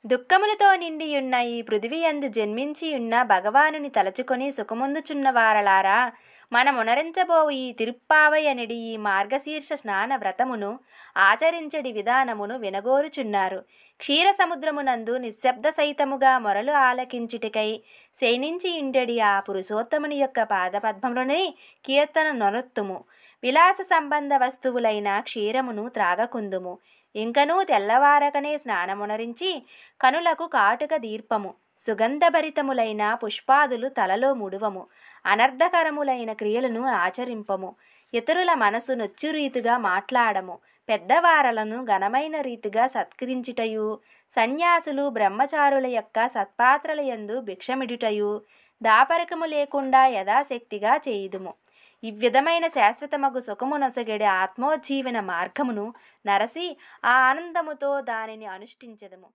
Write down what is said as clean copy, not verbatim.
దుఃఖములతో నిండియున్న ఈ పృథివియందు జన్మించియున్న భగవానుని తలచుకొని సుఖమొందుచున్న వారలారా, మనమునరించబోవు ఈ తిరుప్పావై అనిడి ఈ మార్గశీర్ష స్నాన వ్రతమును ఆచరించడి విధానమును వినగోరుచున్నారు. క్షీర సముద్రమునందు నిశ్శబ్ద సహితముగా మొరలు ఆలకించుటకై శయనించి ఉండెడి ఆ పురుషోత్తముని యొక్క పాదపద్మములని కీర్తన నొనొత్తుము. విలాస సంబంధ వస్తువులైన క్షీరమును త్రాగకుందుము. ఇంకనూ తెల్లవారకనే స్నానమునరించి కనులకు కాటుక దీర్పము. సుగంధభరితములైన పుష్పాదులు తలలో ముడువము. అనర్థకరములైన క్రియలను ఆచరింపము. ఇతరుల మనసు నొచ్చు రీతిగా మాట్లాడము. పెద్దవారలను ఘనమైన రీతిగా సత్కరించుటయు, సన్యాసులు బ్రహ్మచారుల యొక్క సత్పాత్రల యందు భిక్షమిడుటయు దాపరికము లేకుండా యథాశక్తిగా చేయుదుము. ఇవ్విధమైన శాశ్వతమగు సుఖమునొసగెడి ఆత్మోజ్జీవన మార్గమును నరసి ఆ ఆనందముతో దానిని అనుష్ఠించెదము.